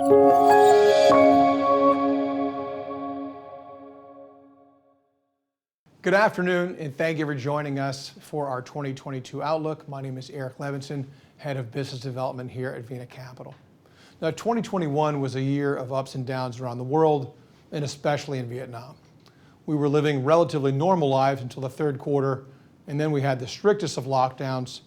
Good afternoon, and thank you for joining us for our 2022 Outlook. My name is Eric Levinson, Head of Business Development here at VinaCapital. Now, 2021 was a year of ups and downs around the world, and especially in Vietnam. We were living relatively normal lives until the third quarter, and then we had the strictest of lockdowns.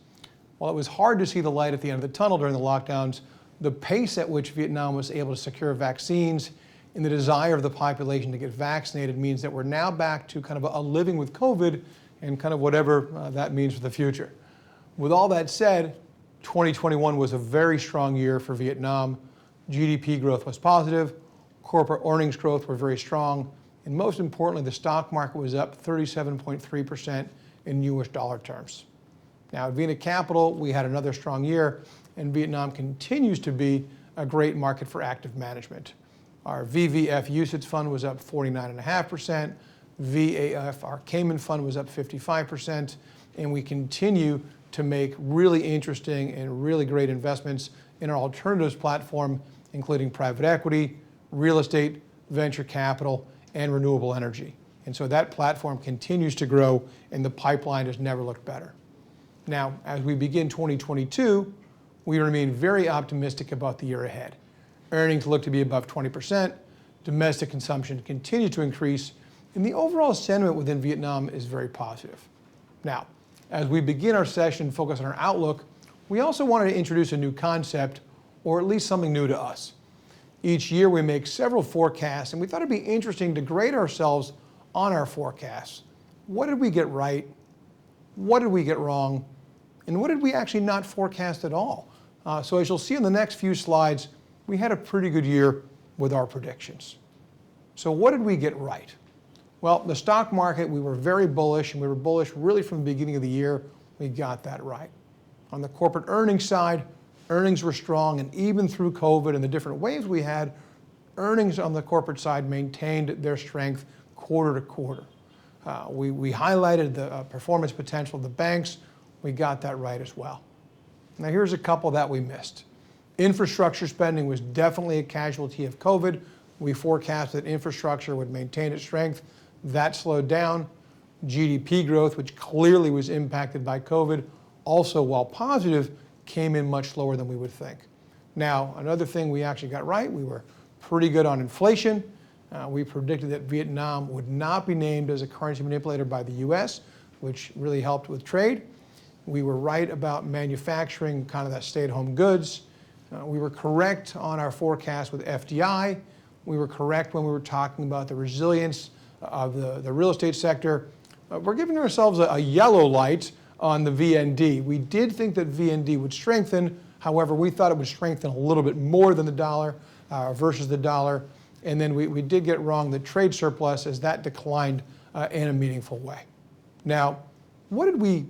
While it was hard to see the light at the end of the tunnel during the lockdowns, the pace at which Vietnam was able to secure vaccines and the desire of the population to get vaccinated means that we're now back to kind of a living with COVID and kind of whatever that means for the future. With all that said, 2021 was a very strong year for Vietnam. GDP growth was positive, corporate earnings growth were very strong, and most importantly, the stock market was up 37.3% in US dollar terms. Now at VinaCapital, we had another strong year, and Vietnam continues to be a great market for active management. Our VVF UCITS fund was up 49.5%, VAF, our Cayman fund, was up 55%, and we continue to make really interesting and really great investments in our alternatives platform, including private equity, real estate, venture capital, and renewable energy. And so that platform continues to grow, and the pipeline has never looked better. Now, as we begin 2022, we remain very optimistic about the year ahead. Earnings look to be above 20%, domestic consumption continues to increase, and the overall sentiment within Vietnam is very positive. Now, as we begin our session and focus on our outlook, we also wanted to introduce a new concept, or at least something new to us. Each year we make several forecasts, and we thought it'd be interesting to grade ourselves on our forecasts. What did we get right? What did we get wrong? And what did we actually not forecast at all? So as you'll see in the next few slides, we had a pretty good year with our predictions. So what did we get right? Well, the stock market, we were very bullish, and we were bullish really from the beginning of the year. We got that right. On the corporate earnings side, earnings were strong, and even through COVID and the different waves we had, earnings on the corporate side maintained their strength quarter to quarter. We highlighted the performance potential of the banks. We got that right as well. Now here's a couple that we missed. Infrastructure spending was definitely a casualty of COVID. We forecast that infrastructure would maintain its strength. That slowed down. GDP growth, which clearly was impacted by COVID, also while positive, came in much slower than we would think. Now, another thing we actually got right, we were pretty good on inflation. We predicted that Vietnam would not be named as a currency manipulator by the US, which really helped with trade. We were right about manufacturing, kind of that stay-at-home goods. We were correct on our forecast with FDI. We were correct when we were talking about the resilience of the real estate sector. We're giving ourselves a yellow light on the VND. We did think that VND would strengthen. However, we thought it would strengthen a little bit more than the dollar versus the dollar. And then we did get wrong the trade surplus as that declined in a meaningful way. Now, what did we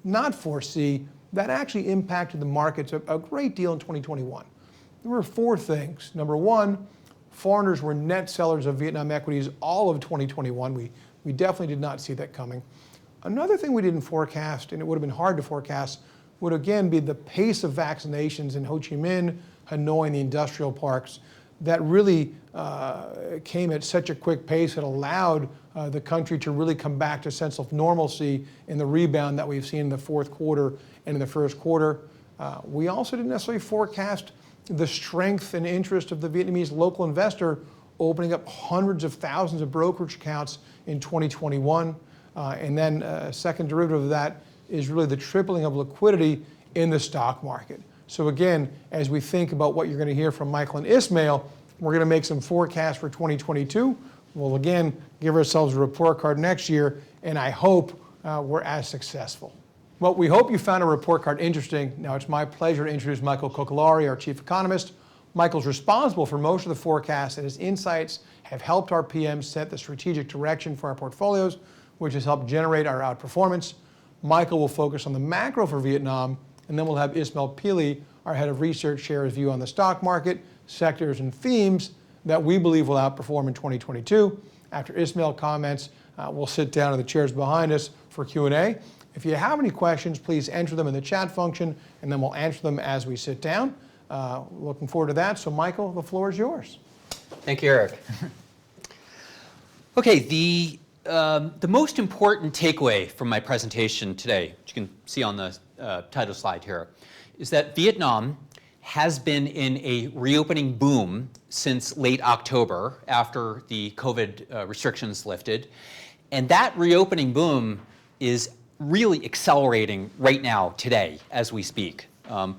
not foresee that actually impacted the markets a great deal in 2021? There were four things. Number one, foreigners were net sellers of Vietnam equities all of 2021. We definitely did not see that coming. Another thing we didn't forecast, and it would have been hard to forecast, would again be the pace of vaccinations in Ho Chi Minh, Hanoi, and the industrial parks that really came at such a quick pace. It allowed the country to really come back to a sense of normalcy in the rebound that we've seen in the fourth quarter and in the first quarter. We also didn't necessarily forecast the strength and interest of the Vietnamese local investor opening up hundreds of thousands of brokerage accounts in 2021. And then a second derivative of that is really the tripling of liquidity in the stock market. So again, as we think about what you're going to hear from Michael and Ismael, we're going to make some forecasts for 2022. We'll again give ourselves a report card next year, and I hope we're as successful. Well, we hope you found our report card interesting. Now it's my pleasure to introduce Michael Kokalari, our Chief Economist. Michael's responsible for most of the forecasts, and his insights have helped our PMs set the strategic direction for our portfolios, which has helped generate our outperformance. Michael will focus on the macro for Vietnam, and then we'll have Ismael Pili, our head of research, share his view on the stock market, sectors, and themes that we believe will outperform in 2022. After Ismael comments, we'll sit down in the chairs behind us for Q&A. If you have any questions, please enter them in the chat function, and then we'll answer them as we sit down. Looking forward to that. So Michael, the floor is yours. Thank you, Eric. Okay, the most important takeaway from my presentation today, which you can see on the title slide here, is that Vietnam has been in a reopening boom since late October after the COVID restrictions lifted. And that reopening boom is really accelerating right now, today, as we speak.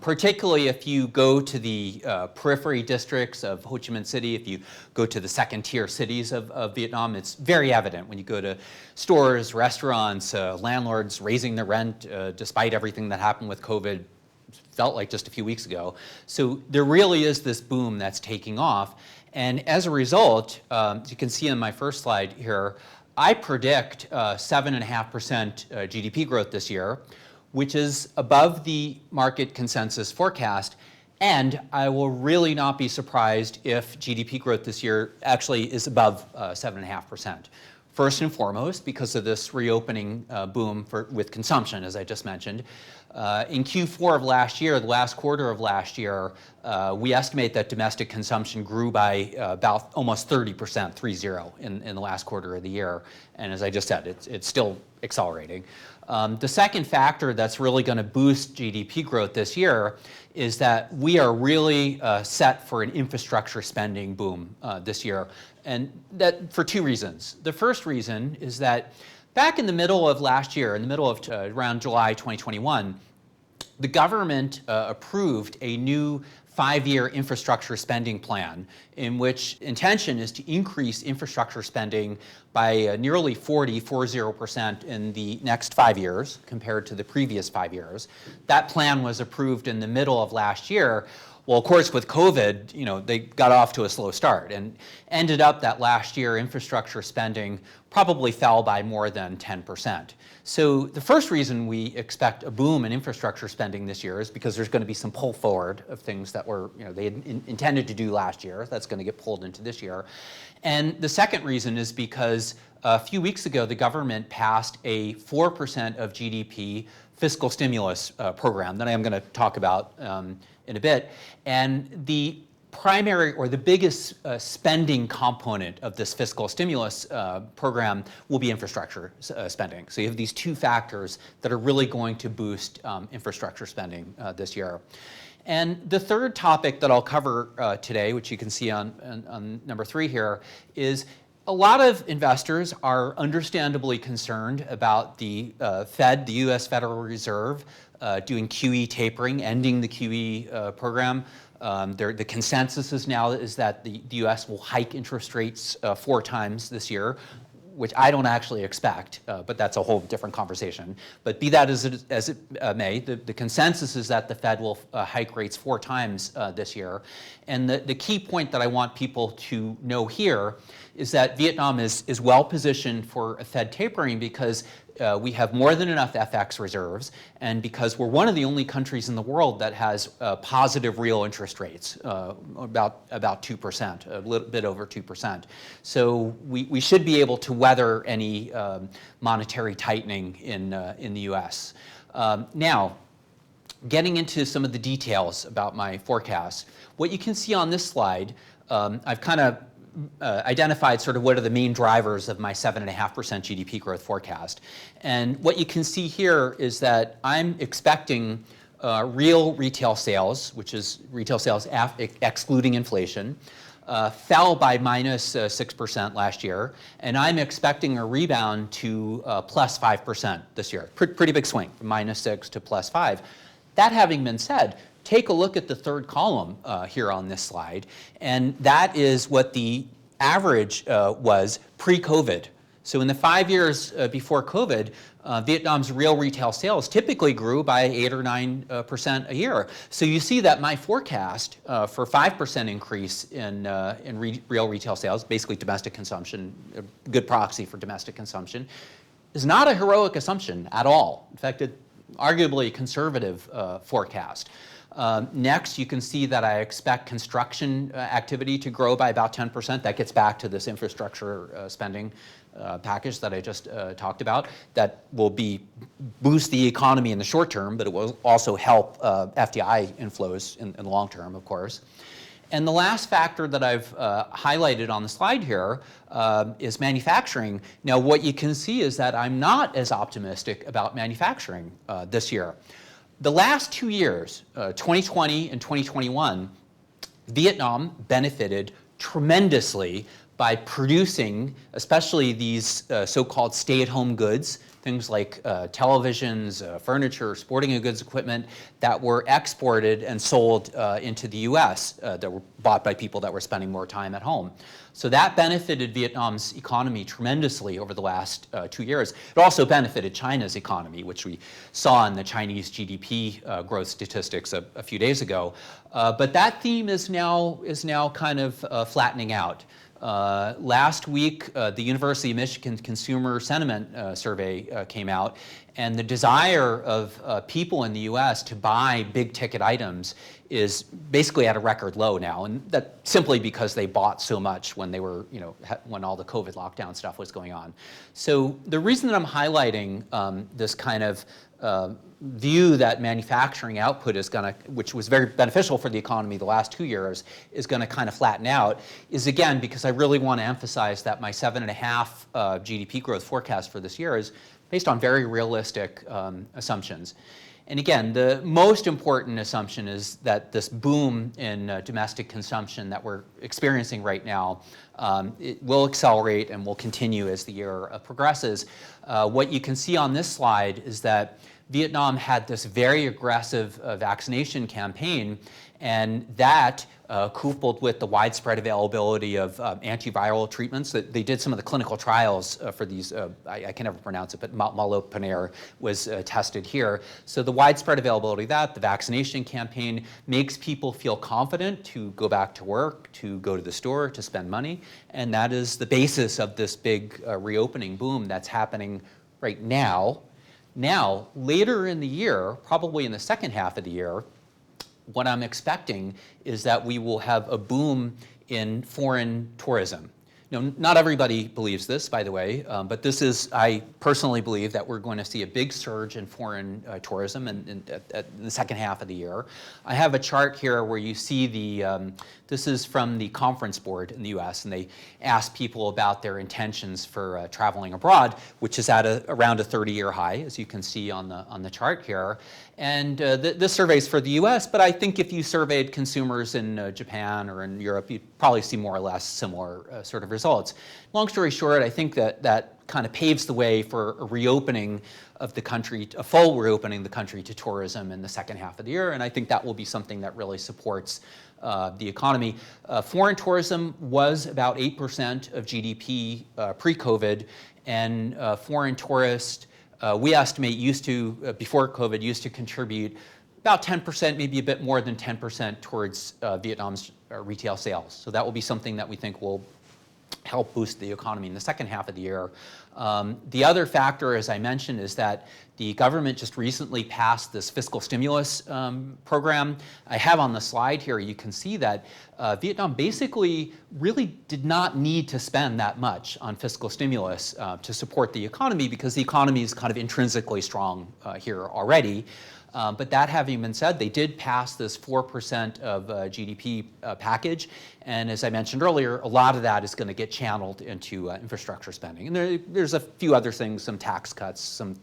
Particularly if you go to the periphery districts of Ho Chi Minh City, if you go to the second-tier cities of Vietnam, it's very evident when you go to stores, restaurants, landlords raising their rent despite everything that happened with COVID. Felt like just a few weeks ago. So there really is this boom that's taking off. And as a result, as you can see on my first slide here, I predict 7.5% GDP growth this year, which is above the market consensus forecast. And I will really not be surprised if GDP growth this year actually is above 7.5%. First and foremost, because of this reopening boom with consumption, as I just mentioned. In Q4 of last year, the last quarter of last year, we estimate that domestic consumption grew by about almost 30%, 30, in the last quarter of the year. And as I just said, it's still accelerating. The second factor that's really going to boost GDP growth this year is that we are really set for an infrastructure spending boom this year. And that for two reasons. The first reason is that back in the middle of last year, in the middle of around July 2021, the government approved a new 5-year infrastructure spending plan in which intention is to increase infrastructure spending by nearly 40% in the next 5 years compared to the previous 5 years. That plan was approved in the middle of last year. Well, of course, with COVID, they got off to a slow start and ended up that last year infrastructure spending probably fell by more than 10%. So the first reason we expect a boom in infrastructure spending this year is because there's going to be some pull forward of things that were, they had intended to do last year. That's going to get pulled into this year. And the second reason is because a few weeks ago, the government passed a 4% of GDP fiscal stimulus program that I am going to talk about in a bit. And the primary or the biggest spending component of this fiscal stimulus program will be infrastructure spending. So you have these two factors that are really going to boost infrastructure spending this year. And the third topic that I'll cover today, which you can see on number 3 here, is a lot of investors are understandably concerned about the Fed, the U.S. Federal Reserve, doing QE tapering, ending the QE program. The consensus is now that the U.S. will hike interest rates 4 times this year, which I don't actually expect, but that's a whole different conversation. But be that as it may, the consensus is that the Fed will hike rates 4 times this year. And the key point that I want people to know here is that Vietnam is well positioned for a Fed tapering because we have more than enough FX reserves, and because we're one of the only countries in the world that has positive real interest rates, about 2%, a little bit over 2%. So we should be able to weather any monetary tightening in the U.S. Now, getting into some of the details about my forecast, what you can see on this slide, I've kind of identified sort of what are the main drivers of my 7.5% GDP growth forecast. And what you can see here is that I'm expecting real retail sales, which is retail sales excluding inflation, fell by minus 6% last year. And I'm expecting a rebound to plus 5% this year. Pretty big swing from minus 6 to plus 5. That having been said, take a look at the third column here on this slide, and that is what the average was pre-COVID. So in the 5 years before COVID, Vietnam's real retail sales typically grew by 8 or 9% a year. So you see that my forecast for 5% increase in real retail sales, basically domestic consumption, a good proxy for domestic consumption, is not a heroic assumption at all. In fact, it's arguably a conservative forecast. Next, you can see that I expect construction activity to grow by about 10%. That gets back to this infrastructure spending package that I just talked about. That will boost the economy in the short term, but it will also help FDI inflows in the long term, of course. And the last factor that I've highlighted on the slide here is manufacturing. Now, what you can see is that I'm not as optimistic about manufacturing this year. The last 2 years, 2020 and 2021, Vietnam benefited tremendously by producing, especially these so-called stay-at-home goods, things like televisions, furniture, sporting goods equipment that were exported and sold into the US that were bought by people that were spending more time at home. So that benefited Vietnam's economy tremendously over the last 2 years. It also benefited China's economy, which we saw in the Chinese GDP growth statistics a few days ago. But that theme is now kind of flattening out. Last week, the University of Michigan Consumer Sentiment Survey came out, and the desire of people in the US to buy big ticket items is basically at a record low now, and that's simply because they bought so much when they were, when all the COVID lockdown stuff was going on. So the reason that I'm highlighting this kind of view that manufacturing output is going to, which was very beneficial for the economy the last 2 years, is going to kind of flatten out, is again because I really want to emphasize that my 7.5 GDP growth forecast for this year is based on very realistic assumptions. And again, the most important assumption is that this boom in domestic consumption that we're experiencing right now, it will accelerate and will continue as the year progresses. What you can see on this slide is that Vietnam had this very aggressive vaccination campaign, and that coupled with the widespread availability of antiviral treatments. That they did some of the clinical trials for these, I can never pronounce it, but molnupiravir was tested here. So the widespread availability of that, the vaccination campaign, makes people feel confident to go back to work, to go to the store, to spend money. And that is the basis of this big reopening boom that's happening right now. Now, later in the year, probably in the second half of the year, what I'm expecting is that we will have a boom in foreign tourism. Now, not everybody believes this, by the way, but this is, I personally believe that we're going to see a big surge in foreign tourism in the second half of the year. I have a chart here where you see this is from the Conference Board in the US, and they ask people about their intentions for traveling abroad, which is at around a 30-year high, as you can see on the chart here. And this survey is for the US, but I think if you surveyed consumers in Japan or in Europe, you'd probably see more or less similar sort of results. Long story short, I think that kind of paves the way for a reopening of the country, a full reopening of the country to tourism in the second half of the year, and I think that will be something that really supports the economy. Foreign tourism was about 8% of GDP pre-COVID, and foreign tourists, we estimate, before COVID, used to contribute about 10%, maybe a bit more than 10% towards Vietnam's retail sales. So that will be something that we think will help boost the economy in the second half of the year. The other factor, as I mentioned, is that the government just recently passed this fiscal stimulus program. I have on the slide here, you can see that Vietnam basically really did not need to spend that much on fiscal stimulus to support the economy, because the economy is kind of intrinsically strong here already. But that having been said, they did pass this 4% of GDP package. And as I mentioned earlier, a lot of that is going to get channeled into infrastructure spending. And there's a few other things, some tax cuts, some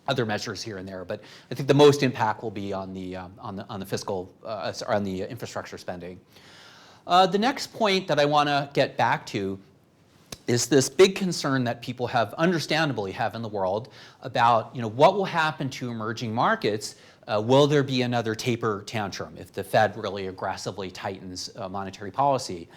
other measures here and there. But I think the most impact will be on the infrastructure spending. The next point that I want to get back to is this big concern that people understandably have in the world about, what will happen to emerging markets? Will there be another taper tantrum if the Fed really aggressively tightens monetary policy?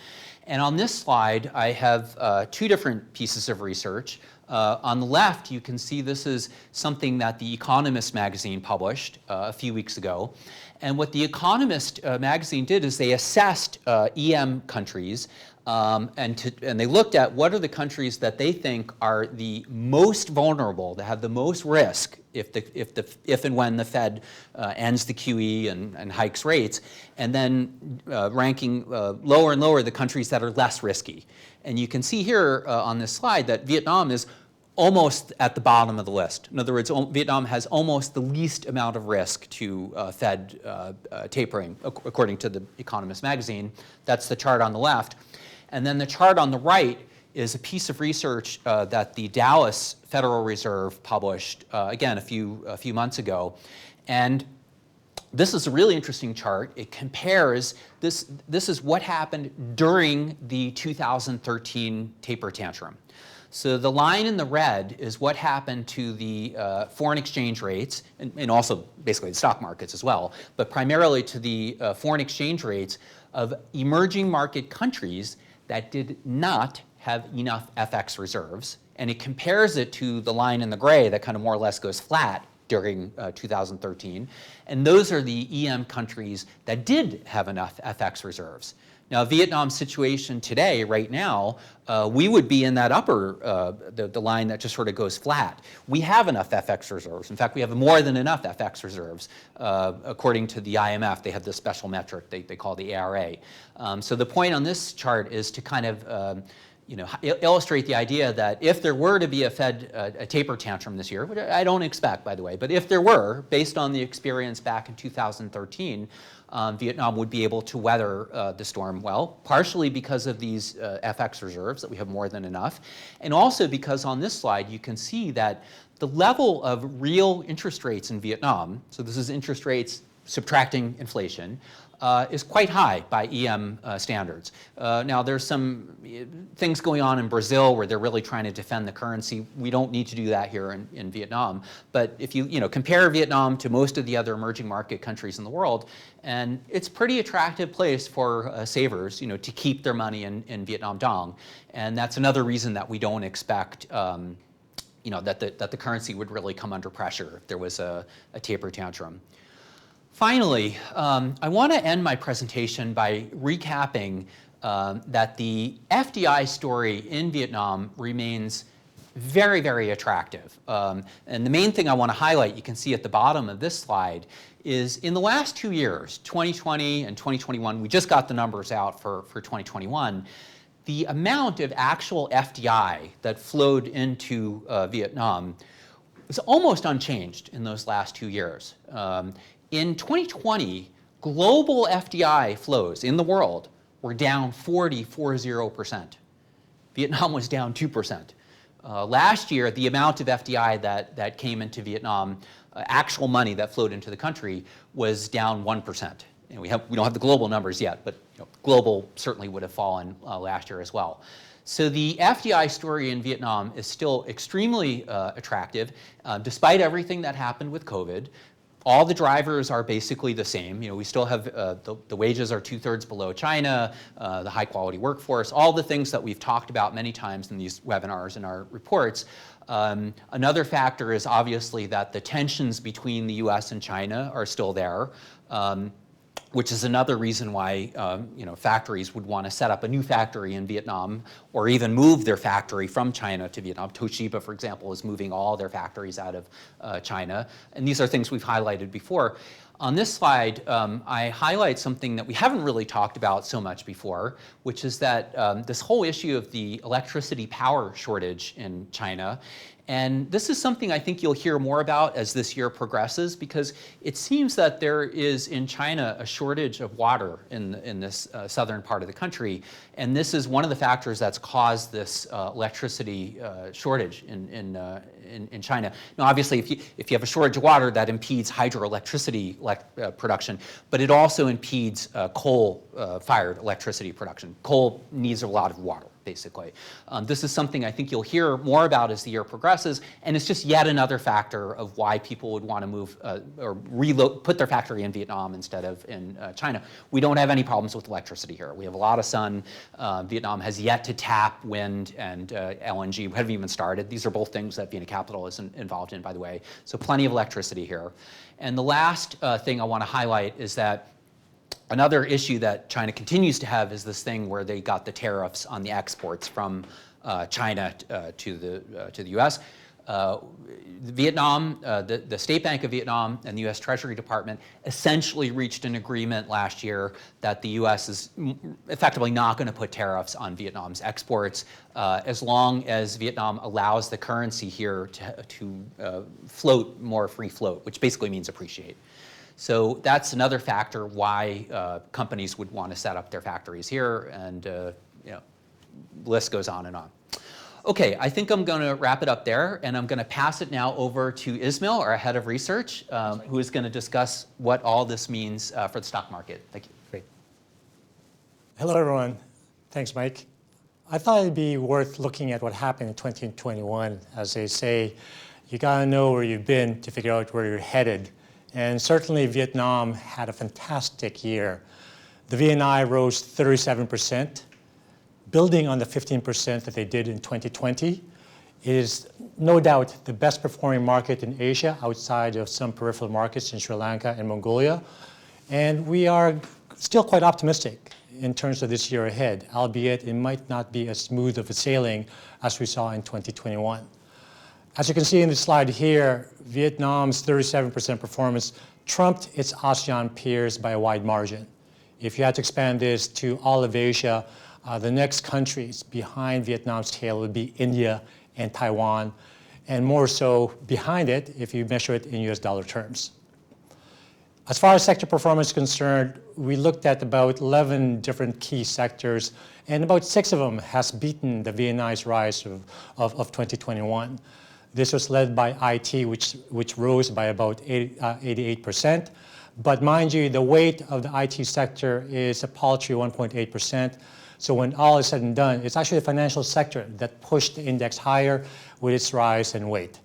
And on this slide, I have two different pieces of research. On the left, you can see this is something that The Economist magazine published a few weeks ago. And what The Economist magazine did is they assessed EM countries and they looked at what are the countries that they think are the most vulnerable, that have the most risk if and when the Fed ends the QE and hikes rates, and then ranking lower and lower the countries that are less risky. And you can see here on this slide that Vietnam is almost at the bottom of the list. In other words, Vietnam has almost the least amount of risk to Fed tapering, according to the Economist magazine. That's the chart on the left. And then the chart on the right is a piece of research that the Dallas Federal Reserve published, again, a few months ago. And this is a really interesting chart. It compares, this is what happened during the 2013 taper tantrum. So the line in the red is what happened to the foreign exchange rates, and also basically the stock markets as well, but primarily to the foreign exchange rates of emerging market countries that did not have enough FX reserves. And it compares it to the line in the gray that kind of more or less goes flat during 2013. And those are the EM countries that did have enough FX reserves. Now, Vietnam's situation today, right now, we would be in that upper, the line that just sort of goes flat. We have enough FX reserves. In fact, we have more than enough FX reserves. According to the IMF, they have this special metric they call the ARA. So the point on this chart is to kind of illustrate the idea that if there were to be a Fed a taper tantrum this year, which I don't expect, by the way, but if there were, based on the experience back in 2013, Vietnam would be able to weather the storm well, partially because of these FX reserves that we have more than enough, and also because on this slide you can see that the level of real interest rates in Vietnam, so this is interest rates subtracting inflation, is quite high by EM standards. Now, there's some things going on in Brazil where they're really trying to defend the currency. We don't need to do that here in Vietnam. But if you compare Vietnam to most of the other emerging market countries in the world, and it's a pretty attractive place for savers, to keep their money in Vietnam dong. And that's another reason that we don't expect that the currency would really come under pressure if there was a taper tantrum. Finally, I want to end my presentation by recapping that the FDI story in Vietnam remains very, very attractive. And the main thing I want to highlight, you can see at the bottom of this slide, is in the last 2 years, 2020 and 2021, we just got the numbers out for 2021, the amount of actual FDI that flowed into Vietnam was almost unchanged in those last 2 years. In 2020, global FDI flows in the world were down 40%. Vietnam was down 2%. Last year, the amount of FDI that came into Vietnam, actual money that flowed into the country, was down 1%. And we don't have the global numbers yet, but global certainly would have fallen last year as well. So the FDI story in Vietnam is still extremely attractive, despite everything that happened with COVID. All the drivers are basically the same. We still have the wages are 2/3 below China, the high quality workforce, all the things that we've talked about many times in these webinars and our reports. Another factor is obviously that the tensions between the US and China are still there, which is another reason why factories would want to set up a new factory in Vietnam or even move their factory from China to Vietnam. Toshiba, for example, is moving all their factories out of China. And these are things we've highlighted before. On this slide, I highlight something that we haven't really talked about so much before, which is that this whole issue of the electricity power shortage in China. And this is something I think you'll hear more about as this year progresses, because it seems that there is in China a shortage of water in this southern part of the country. And this is one of the factors that's caused this electricity shortage in China. Now, obviously, if you have a shortage of water, that impedes hydroelectricity production, but it also impedes coal-fired electricity production. Coal needs a lot of water, basically. This is something I think you'll hear more about as the year progresses, and it's just yet another factor of why people would want to move or put their factory in Vietnam instead of in China. We don't have any problems with electricity here. We have a lot of sun. Vietnam has yet to tap wind and LNG. We haven't even started. These are both things that VinaCapital is involved in, by the way. So plenty of electricity here. And the last thing I want to highlight is that Another issue that China continues to have is this thing where they got the tariffs on the exports from China to the U.S. Vietnam, the State Bank of Vietnam and the U.S. Treasury Department essentially reached an agreement last year that the U.S. is effectively not going to put tariffs on Vietnam's exports as long as Vietnam allows the currency here to float more free float, which basically means appreciate. So that's another factor why companies would want to set up their factories here, and the list goes on and on. Okay, I think I'm going to wrap it up there, and I'm going to pass it now over to Ismael, our head of research, who is going to discuss what all this means for the stock market. Thank you. Great. Hello, everyone. Thanks, Mike. I thought it'd be worth looking at what happened in 2021. As they say, you got to know where you've been to figure out where you're headed. And certainly Vietnam had a fantastic year. The VNI rose 37%. Building on the 15% that they did in 2020, it is no doubt the best performing market in Asia outside of some peripheral markets in Sri Lanka and Mongolia. And we are still quite optimistic in terms of this year ahead, albeit it might not be as smooth of a sailing as we saw in 2021. As you can see in the slide here, Vietnam's 37% performance trumped its ASEAN peers by a wide margin. If you had to expand this to all of Asia, the next countries behind Vietnam's tail would be India and Taiwan, and more so behind it if you measure it in US dollar terms. As far as sector performance is concerned, we looked at about 11 different key sectors, and about 6 of them has beaten the VNI's rise of 2021. This was led by IT, which rose by about 88%. But mind you, the weight of the IT sector is a paltry 1.8%. So when all is said and done, it's actually the financial sector that pushed the index higher with its rise and weight.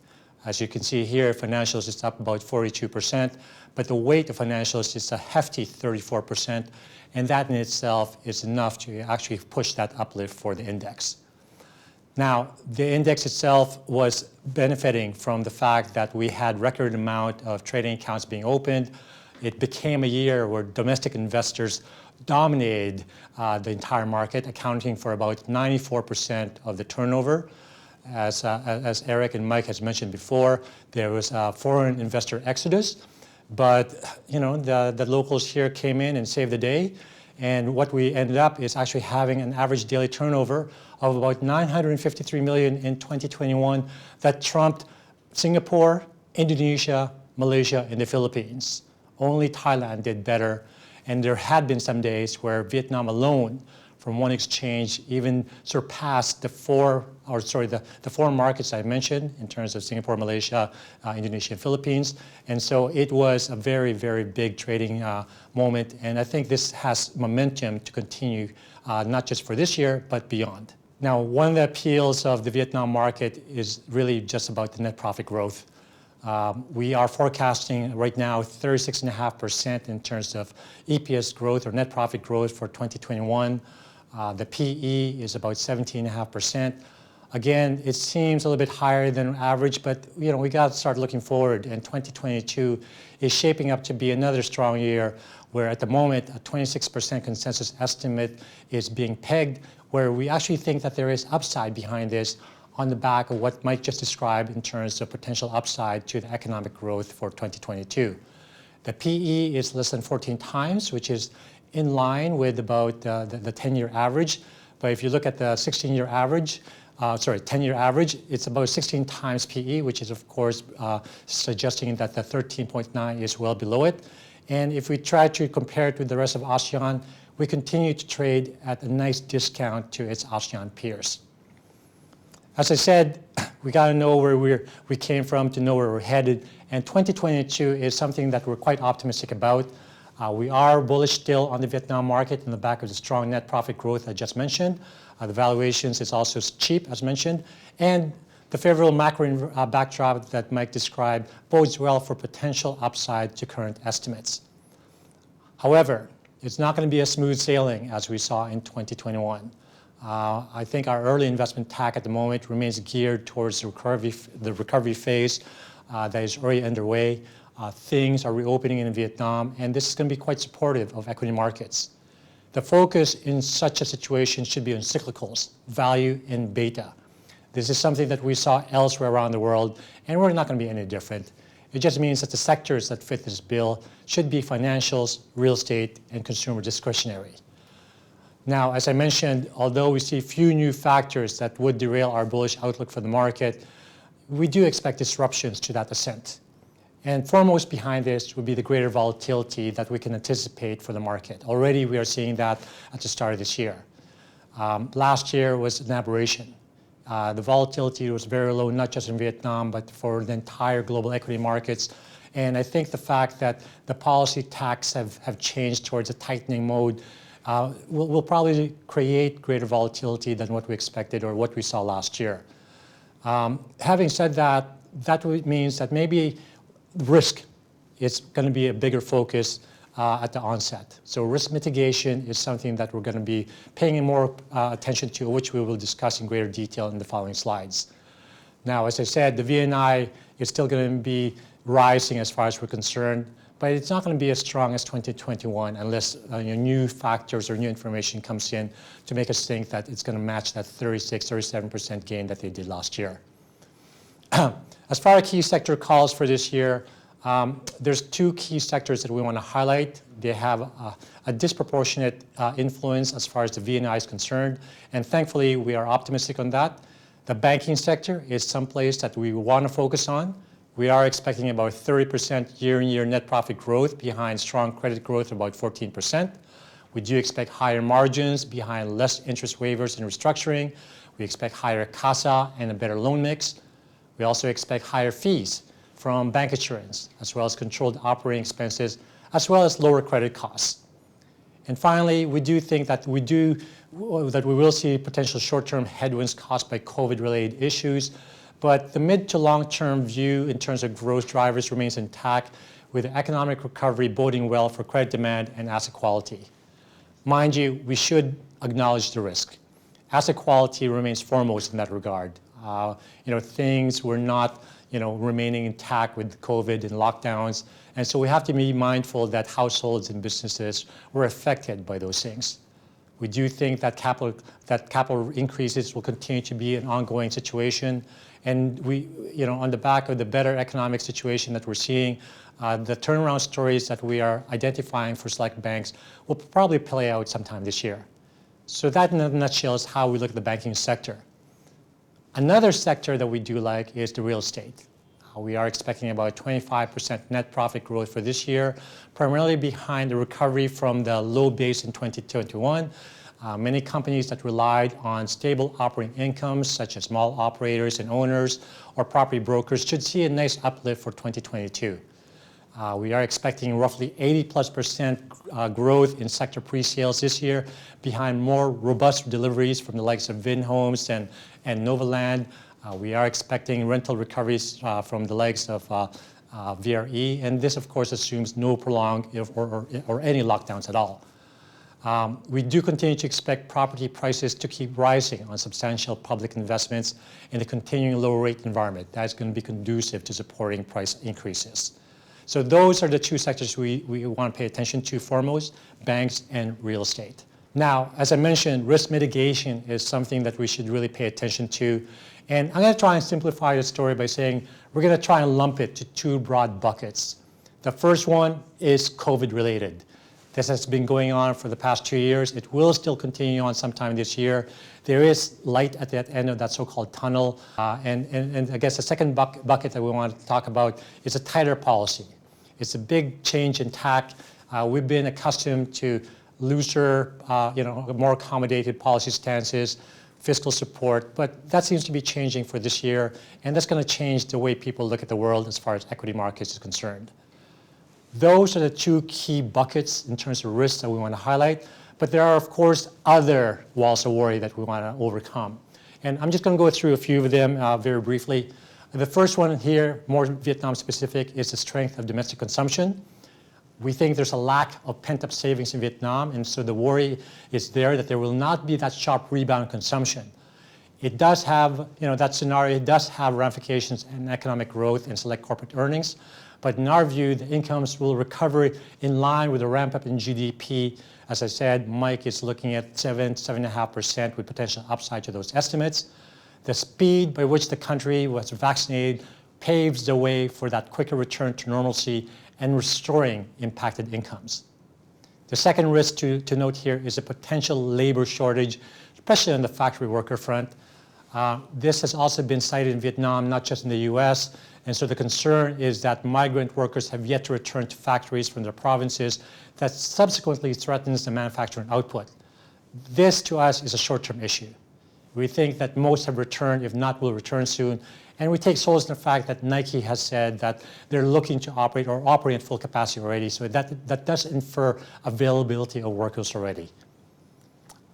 As you can see here, financials is up about 42%, but the weight of financials is a hefty 34%, and that in itself is enough to actually push that uplift for the index. Now, the index itself was benefiting from the fact that we had record amount of trading accounts being opened. It became a year where domestic investors dominated the entire market, accounting for about 94% of the turnover. As Eric and Mike has mentioned before, there was a foreign investor exodus, but the locals here came in and saved the day. And what we ended up is actually having an average daily turnover of about 953 million in 2021 that trumped Singapore, Indonesia, Malaysia, and the Philippines. Only Thailand did better. And there had been some days where Vietnam alone, from one exchange, even surpassed the four markets I mentioned in terms of Singapore, Malaysia, Indonesia, and Philippines. And so it was a very, very big trading moment. And I think this has momentum to continue, not just for this year, but beyond. Now, one of the appeals of the Vietnam market is really just about the net profit growth. We are forecasting right now 36.5% in terms of EPS growth or net profit growth for 2021. The PE is about 17.5%. Again, it seems a little bit higher than average, but we got to start looking forward. And 2022 is shaping up to be another strong year, where at the moment a 26% consensus estimate is being pegged, where we actually think that there is upside behind this, on the back of what Mike just described in terms of potential upside to the economic growth for 2022. The PE is less than 14 times, which is in line with about the 10-year average. But if you look at the 16-year average, 10-year average, it's about 16 times PE, which is of course suggesting that the 13.9 is well below it. And if we try to compare it with the rest of ASEAN, we continue to trade at a nice discount to its ASEAN peers. As I said, we got to know where we came from to know where we're headed. And 2022 is something that we're quite optimistic about. We are bullish still on the Vietnam market on the back of the strong net profit growth I just mentioned. The valuations is also cheap, as mentioned. And the favorable macro backdrop that Mike described bodes well for potential upside to current estimates. However, it's not going to be a smooth sailing as we saw in 2021. I think our early investment tack at the moment remains geared towards the recovery phase that is already underway. Things are reopening in Vietnam, and this is going to be quite supportive of equity markets. The focus in such a situation should be on cyclicals, value, and beta. This is something that we saw elsewhere around the world, and we're not going to be any different. It just means that the sectors that fit this bill should be financials, real estate, and consumer discretionary. Now, as I mentioned, although we see few new factors that would derail our bullish outlook for the market, we do expect disruptions to that ascent. And foremost behind this would be the greater volatility that we can anticipate for the market. Already we are seeing that at the start of this year. Last year was an aberration. The volatility was very low, not just in Vietnam, but for the entire global equity markets. And I think the fact that the policy tacks have changed towards a tightening mode will probably create greater volatility than what we expected or what we saw last year. Having said that, that means that maybe risk is going to be a bigger focus at the onset. So risk mitigation is something that we're going to be paying more attention to, which we will discuss in greater detail in the following slides. Now, as I said, the VNI is still going to be rising as far as we're concerned, but it's not going to be as strong as 2021 unless new factors or new information comes in to make us think that it's going to match that 36-37% gain that they did last year. As far as key sector calls for this year, there's two key sectors that we want to highlight. They have a disproportionate influence as far as the VNI is concerned, and thankfully we are optimistic on that. The banking sector is someplace that we want to focus on. We are expecting about 30% year-on-year net profit growth behind strong credit growth of about 14%. We do expect higher margins behind less interest waivers and restructuring. We expect higher CASA and a better loan mix. We also expect higher fees from bank insurance, as well as controlled operating expenses, as well as lower credit costs. And finally, we do think that we will see potential short-term headwinds caused by COVID-related issues, but the mid to long-term view in terms of growth drivers remains intact, with the economic recovery boding well for credit demand and asset quality. Mind you, we should acknowledge the risk. Asset quality remains foremost in that regard. Things were not remaining intact with COVID and lockdowns. And so we have to be mindful that households and businesses were affected by those things. We do think that capital increases will continue to be an ongoing situation. And on the back of the better economic situation that we're seeing, the turnaround stories that we are identifying for select banks will probably play out sometime this year. So that in a nutshell is how we look at the banking sector. Another sector that we do like is the real estate. We are expecting about 25% net profit growth for this year, primarily behind the recovery from the low base in 2021. Many companies that relied on stable operating incomes, such as mall operators and owners or property brokers, should see a nice uplift for 2022. We are expecting roughly 80+% growth in sector pre-sales this year behind more robust deliveries from the likes of VinHomes and Novaland. We are expecting rental recoveries from the likes of VRE, and this of course assumes no prolonged or any lockdowns at all. We do continue to expect property prices to keep rising on substantial public investments in a continuing low rate environment. That's going to be conducive to supporting price increases. So those are the two sectors we want to pay attention to foremost, banks and real estate. Now, as I mentioned, risk mitigation is something that we should really pay attention to. And I'm going to try and simplify the story by saying we're going to try and lump it to two broad buckets. The first one is COVID-related. This has been going on for the past 2 years. It will still continue on sometime this year. There is light at the end of that so-called tunnel. And I guess the second bucket that we want to talk about is a tighter policy. It's a big change in tack. We've been accustomed to looser, more accommodated policy stances, fiscal support, but that seems to be changing for this year, and that's going to change the way people look at the world as far as equity markets is concerned. Those are the two key buckets in terms of risks that we want to highlight, but there are, of course, other walls of worry that we want to overcome. And I'm just going to go through a few of them very briefly. The first one here, more Vietnam specific, is the strength of domestic consumption. We think there's a lack of pent-up savings in Vietnam, and so the worry is there that there will not be that sharp rebound in consumption. It does have, that scenario does have ramifications in economic growth and select corporate earnings, But in our view, the incomes will recover in line with a ramp up in GDP. As I said, Mike is looking at 7.5% with potential upside to those estimates. The speed by which the country was vaccinated paves the way for that quicker return to normalcy and restoring impacted incomes. The second risk to note here is a potential labor shortage, especially on the factory worker front. This has also been cited in Vietnam, not just in the US. And so the concern is that migrant workers have yet to return to factories from their provinces that subsequently threatens the manufacturing output. This to us is a short-term issue. We think that most have returned, if not will return soon. And we take solace in the fact that Nike has said that they're looking to operate or operate at full capacity already. So that does infer availability of workers already.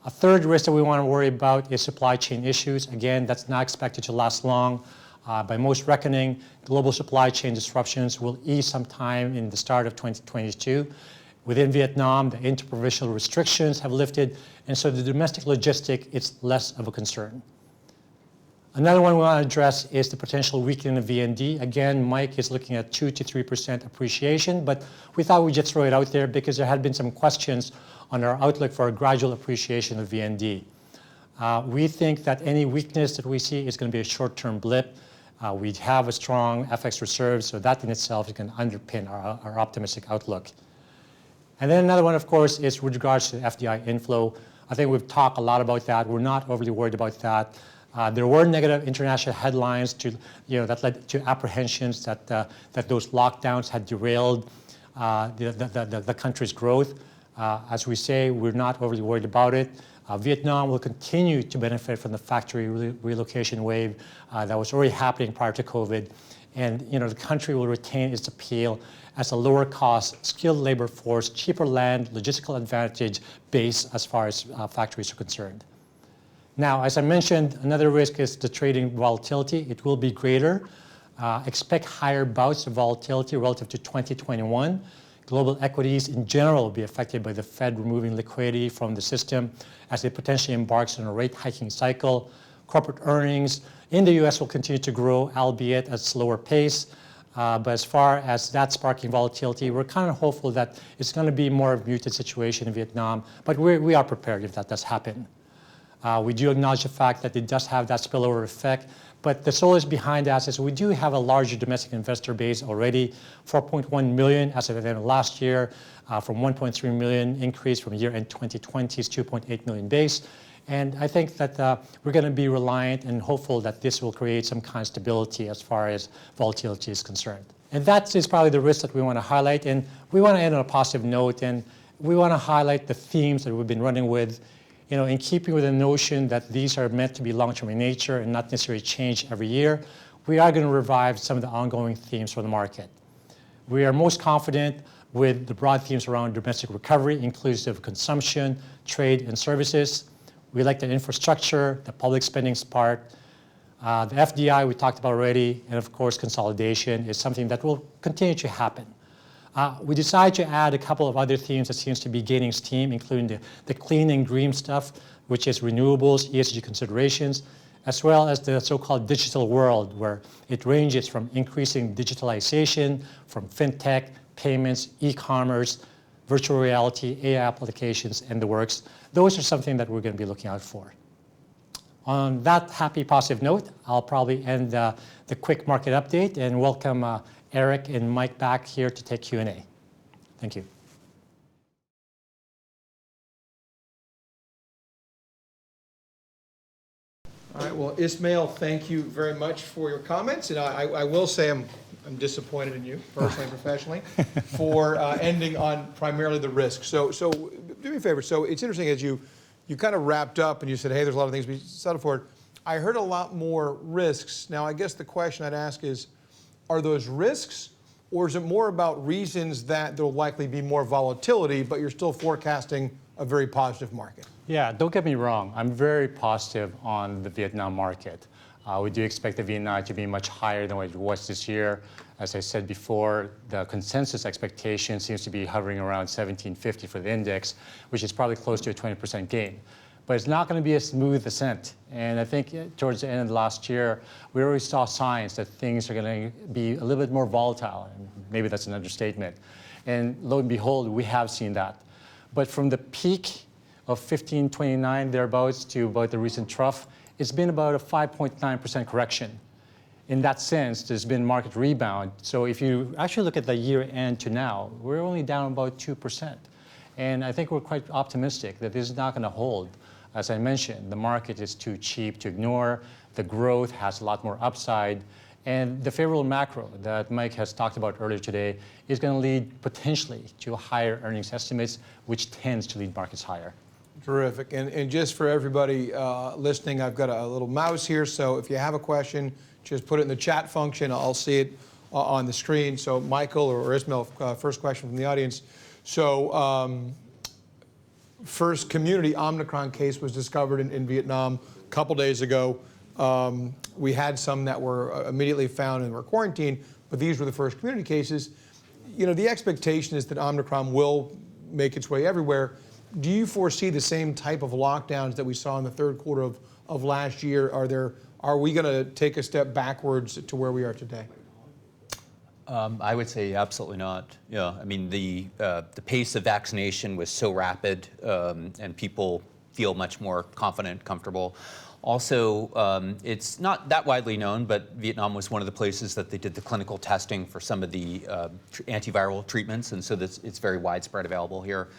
A third risk that we want to worry about is supply chain issues. Again, that's not expected to last long. By most reckoning, global supply chain disruptions will ease sometime in the start of 2022. Within Vietnam, the interprovincial restrictions have lifted, and so the domestic logistic is less of a concern. Another one we want to address is the potential weakening of VND. Again, Mike is looking at 2 to 3% appreciation, but we thought we'd just throw it out there because there had been some questions on our outlook for a gradual appreciation of VND. We think that any weakness that we see is going to be a short-term blip. We have a strong FX reserve, so that in itself is going to underpin our optimistic outlook. And then another one, of course, is with regards to Fdi inflow. I think we've talked a lot about that. We're not overly worried about that. There were negative international headlines that led to apprehensions that those lockdowns had derailed the country's growth. As we say, we're not overly worried about it. Vietnam will continue to benefit from the factory relocation wave that was already happening prior to COVID. And the country will retain its appeal as a lower cost, skilled labor force, cheaper land, logistical advantage base as far as factories are concerned. Now, as I mentioned, another risk is the trading volatility. It will be greater. Expect higher bouts of volatility relative to 2021. Global equities in general will be affected by the Fed removing liquidity from the system as it potentially embarks on a rate hiking cycle. Corporate earnings in the US will continue to grow, albeit at a slower pace. But as far as that sparking volatility, we're kind of hopeful that it's going to be more of a muted situation in Vietnam, but we are prepared if that does happen. We do acknowledge the fact that it does have that spillover effect, but the solace behind that is we do have a larger domestic investor base already, 4.1 million as of the end of last year, from 1.3 million increase from year-end 2020's 2.8 million base. And I think that we're going to be reliant and hopeful that this will create some kind of stability as far as volatility is concerned. And that is probably the risk that we want to highlight. And we want to end on a positive note, and we want to highlight the themes that we've been running with, in keeping with the notion that these are meant to be long-term in nature and not necessarily change every year. We are going to revive some of the ongoing themes for the market. We are most confident with the broad themes around domestic recovery, inclusive of consumption, trade, and services. We like the infrastructure, the public spending's part. The FDI we talked about already, and of course consolidation is something that will continue to happen. We decided to add a couple of other themes that seems to be gaining steam, including the clean and green stuff, which is renewables, ESG considerations, as well as the so-called digital world, where it ranges from increasing digitalization, from fintech, payments, e-commerce, virtual reality, AI applications, and the works. Those are something that we're going to be looking out for. On that happy, positive note, I'll probably end the quick market update and welcome Eric and Mike back here to take Q&A. Thank you. All right, well, Ismael, thank you very much for your comments. And I will say I'm disappointed in you, personally and professionally, for ending on primarily the risk. So do me a favor. So it's interesting as you kind of wrapped up and you said, hey, there's a lot of things we settled for. I heard a lot more risks. Now, I guess the question I'd ask is, are those risks, or is it more about reasons that there'll likely be more volatility, but you're still forecasting a very positive market? Yeah, don't get me wrong. I'm very positive on the Vietnam market. We do expect the VNI to be much higher than what it was this year. As I said before, the consensus expectation seems to be hovering around 1750 for the index, which is probably close to a 20% gain. but it's not going to be a smooth ascent. And I think towards the end of last year, we already saw signs that things are going to be a little bit more volatile. And maybe that's an understatement. And lo and behold, we have seen that. But from the peak of 1529 thereabouts to about the recent trough, it's been about a 5.9% correction. In that sense, there's been market rebound. So if you actually look at the year end to now, we're only down about 2%. And I think we're quite optimistic that this is not going to hold. As I mentioned, the market is too cheap to ignore. The growth has a lot more upside. And the favorable macro that Mike has talked about earlier today is going to lead potentially to higher earnings estimates, which tends to lead markets higher. Terrific. And just for everybody listening, I've got a little mouse here. So if you have a question, just put it in the chat function. I'll see it on the screen. So Michael or Ismael, first question from the audience. So first community Omicron case was discovered in Vietnam a couple days ago. We had some that were immediately found and were quarantined, but these were the first community cases. You know, the expectation is that Omicron will make its way everywhere. Do you foresee the same type of lockdowns that we saw in the third quarter of last year? Are we going to take a step backwards to where we are today? I would say absolutely not. Yeah, I mean the pace of vaccination was so rapid, and people feel much more confident, comfortable. Also, it's not that widely known, but Vietnam was one of the places that they did the clinical testing for some of the antiviral treatments, and so it's very widespread available here.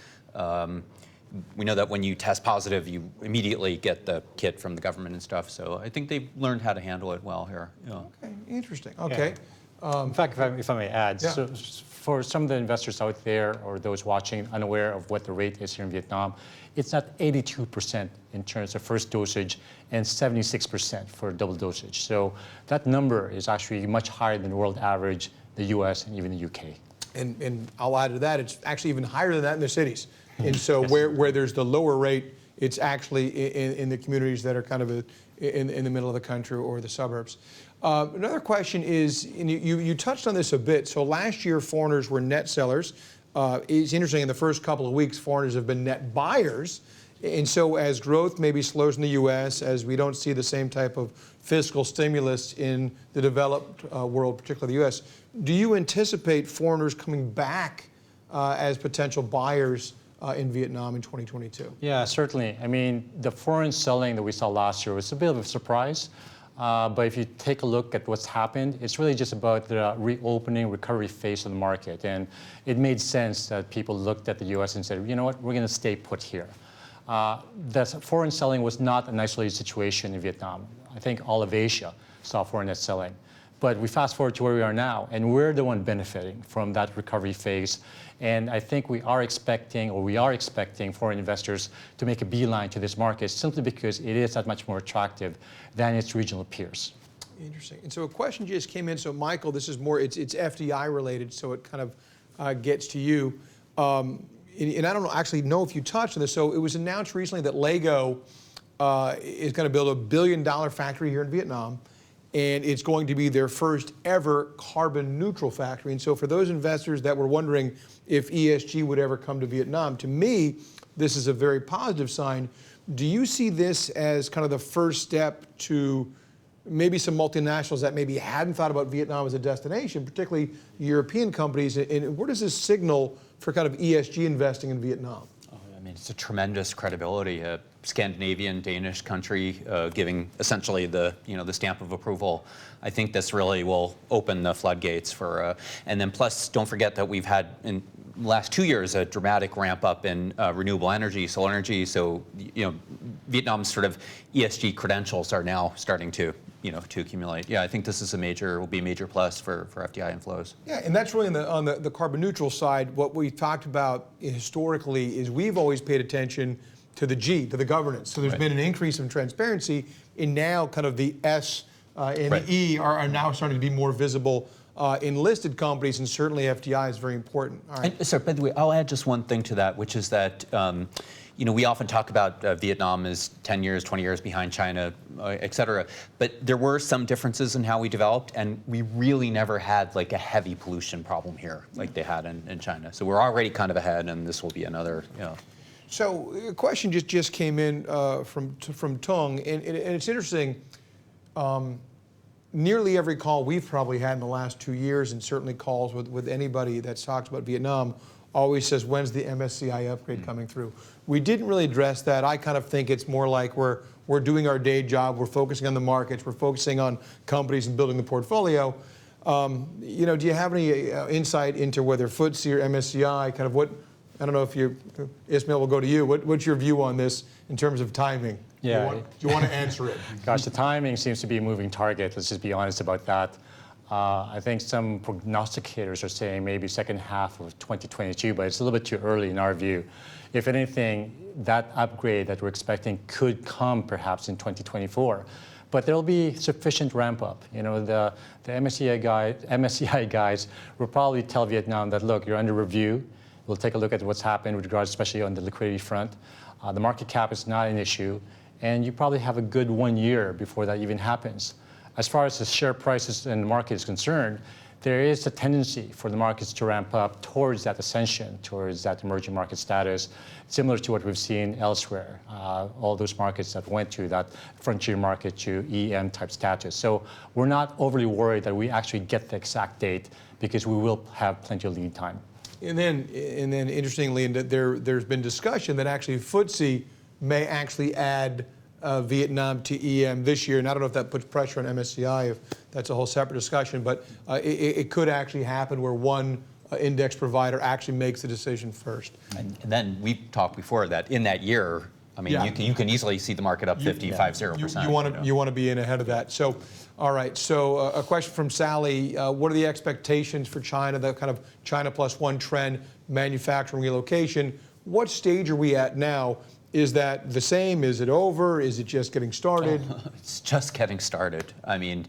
We know that when you test positive, you immediately get the kit from the government and stuff. So I think they've learned how to handle it well here. Yeah. Okay, interesting. Okay. Yeah. In fact, if I may add, yeah. so for some of the investors out there or those watching unaware of what the rate is here in Vietnam, it's at 82% in terms of first dosage and 76% for double dosage. So that number is actually much higher than the world average, the US, and even the UK. And I'll add to that, it's actually even higher than that in the cities. And so where there's the lower rate, it's actually in the communities that are kind of in the middle of the country or the suburbs. Another question is, and you touched on this a bit, so last year foreigners were net sellers. It's interesting, in the first couple of weeks, foreigners have been net buyers. And so as growth maybe slows in the US, as we don't see the same type of fiscal stimulus in the developed world, particularly the US, do you anticipate foreigners coming back as potential buyers in Vietnam in 2022? Yeah, certainly. I mean, the foreign selling that we saw last year was a bit of a surprise. But if you take a look at what's happened, it's really just about the reopening, recovery phase of the market. And it made sense that people looked at the US and said, you know what, we're going to stay put here. The foreign selling was not an isolated situation in Vietnam. I think all of Asia saw foreign net selling. But we fast forward to where we are now, and we're the one benefiting from that recovery phase. And I think we are expecting foreign investors to make a beeline to this market simply because it is that much more attractive than its regional peers. Interesting. And so a question just came in. So Michael, this is more, it's FDI related, so it kind of gets to you. And I don't actually know if you touched on this. So it was announced recently that Lego is going to build $1 billion factory here in Vietnam. And it's going to be their first ever carbon neutral factory. And so for those investors that were wondering if ESG would ever come to Vietnam, to me, this is a very positive sign. Do you see this as kind of the first step to maybe some multinationals that maybe hadn't thought about Vietnam as a destination, particularly European companies? And where does this signal for kind of ESG investing in Vietnam? I mean, it's a tremendous credibility. A Scandinavian, Danish country giving essentially the stamp of approval. I think this really will open the floodgates for. And then plus, don't forget that we've had in the last 2 years a dramatic ramp up in renewable energy, solar energy. So Vietnam's sort of ESG credentials are now starting to accumulate. Yeah, I think this is will be a major plus for FDI inflows. Yeah, and that's really on the carbon neutral side. What we've talked about historically is we've always paid attention to the G, to the governance. So there's been an increase in transparency, and now kind of the S and the E are now starting to be more visible in listed companies, and certainly FDI is very important. All right. And, sir, by the way, I'll add just one thing to that, which is that we often talk about Vietnam as 10 years, 20 years behind China, et cetera. But there were some differences in how we developed, and we really never had like a heavy pollution problem here like they had in China. So we're already kind of ahead, and this will be another. So a question just came in from Tung, and it's interesting. Nearly every call we've probably had in the last 2 years, and certainly calls with anybody that talks about Vietnam, always says, when's the MSCI upgrade coming through? We didn't really address that. I kind of think it's more like we're doing our day job, we're focusing on the markets, we're focusing on companies and building the portfolio. Do you have any insight into whether FTSE or MSCI, kind of what, I don't know if Ismael, will go to you. What's your view on this in terms of timing? Yeah. Do you want to answer it? Gosh, the timing seems to be a moving target. Let's just be honest about that. I think some prognosticators are saying maybe second half of 2022, but it's a little bit too early in our view. If anything, that upgrade that we're expecting could come perhaps in 2024. But there'll be sufficient ramp up. The MSCI guys will probably tell Vietnam that, look, you're under review. We'll take a look at what's happened with regards, especially on the liquidity front. The market cap is not an issue, and you probably have a good 1 year before that even happens. As far as the share prices and the market is concerned, there is a tendency for the markets to ramp up towards that ascension, towards that emerging market status, similar to what we've seen elsewhere. All those markets that went to that frontier market to EM type status. So we're not overly worried that we actually get the exact date, because we will have plenty of lead time. And then interestingly, there's been discussion that actually FTSE may actually add Vietnam to EM this year. And I don't know if that puts pressure on MSCI, if that's a whole separate discussion, but it could actually happen where one index provider actually makes the decision first. And then we talked before that in that year, I mean, Yeah. you can easily see the market up 50%. You want to be in ahead of that. So, all right. So a question from Sally: what are the expectations for China? The kind of China +1 trend, manufacturing relocation. What stage are we at now? Is that the same? Is it over? Is it just getting started? It's just getting started. I mean,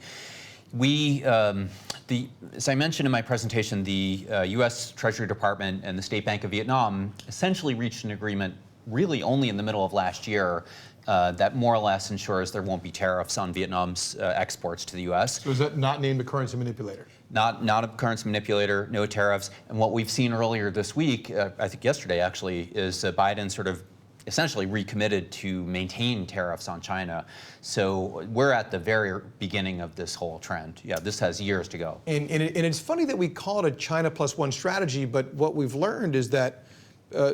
as I mentioned in my presentation, the U.S. Treasury Department and the State Bank of Vietnam essentially reached an agreement really only in the middle of last year that more or less ensures there won't be tariffs on Vietnam's exports to the U.S. So is that not named a currency manipulator? Not a currency manipulator, no tariffs. And what we've seen earlier this week, I think yesterday actually, is Biden sort of essentially recommitted to maintain tariffs on China. So we're at the very beginning of this whole trend. Yeah, this has years to go. And it's funny that we call it a China +1 strategy, but what we've learned is that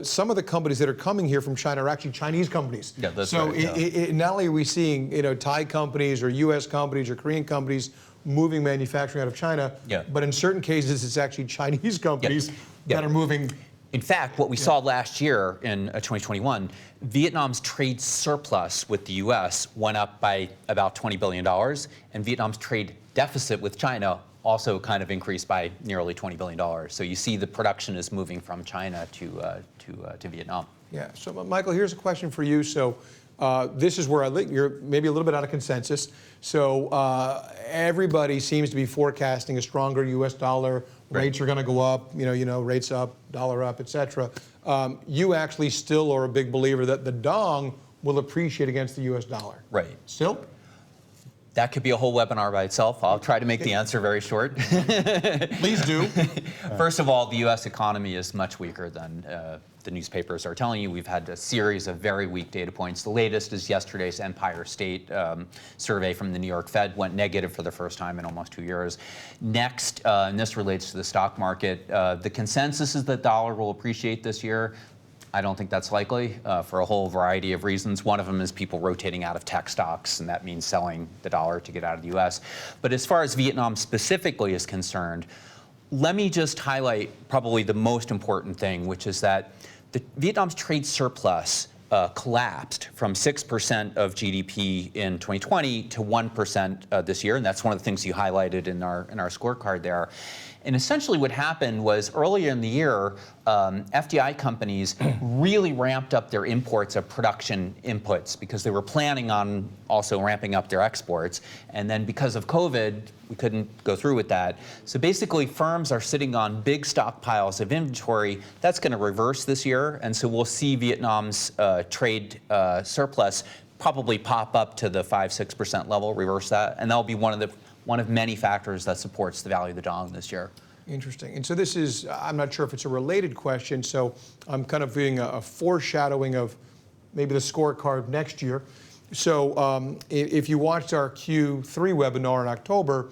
some of the companies that are coming here from China are actually Chinese companies. Yeah, that's so right. Not only are we seeing Thai companies or U.S. companies or Korean companies moving manufacturing out of China, Yeah. but in certain cases it's actually Chinese companies that are moving. In fact, what we saw last year in 2021, Vietnam's trade surplus with the U.S. went up by about $20 billion, and Vietnam's trade deficit with China also kind of increased by nearly $20 billion. So you see the production is moving from China to Vietnam. Yeah. So, Michael, here's a question for you. So, this is where I think you're maybe a little bit out of consensus. So, everybody seems to be forecasting a stronger U.S. dollar. Right. Rates are going to go up. Rates up, dollar up, et cetera. You actually still are a big believer that the dong will appreciate against the U.S. dollar. Right. Still? That could be a whole webinar by itself. I'll try to make the answer very short. Please do. First of all, the U.S. economy is much weaker than the newspapers are telling you. We've had a series of very weak data points. The latest is yesterday's Empire State survey from the New York Fed, went negative for the first time in almost 2 years. Next, and this relates to the stock market, the consensus is that the dollar will appreciate this year. I don't think that's likely for a whole variety of reasons. One of them is people rotating out of tech stocks, and that means selling the dollar to get out of the U.S. But as far as Vietnam specifically is concerned, let me just highlight probably the most important thing, which is that Vietnam's trade surplus collapsed from 6% of GDP in 2020 to 1% this year, and that's one of the things you highlighted in our scorecard there. And essentially what happened was earlier in the year, FDI companies really ramped up their imports of production inputs because they were planning on also ramping up their exports. And then because of COVID, we couldn't go through with that. So basically firms are sitting on big stockpiles of inventory. That's going to reverse this year. And so we'll see Vietnam's trade surplus probably pop up to the 5-6% level, reverse that. And that'll be one of many factors that supports the value of the dong this year. Interesting. And so this is, I'm not sure if it's a related question, so I'm kind of doing a foreshadowing of maybe the scorecard next year. So if you watched our Q3 webinar in October,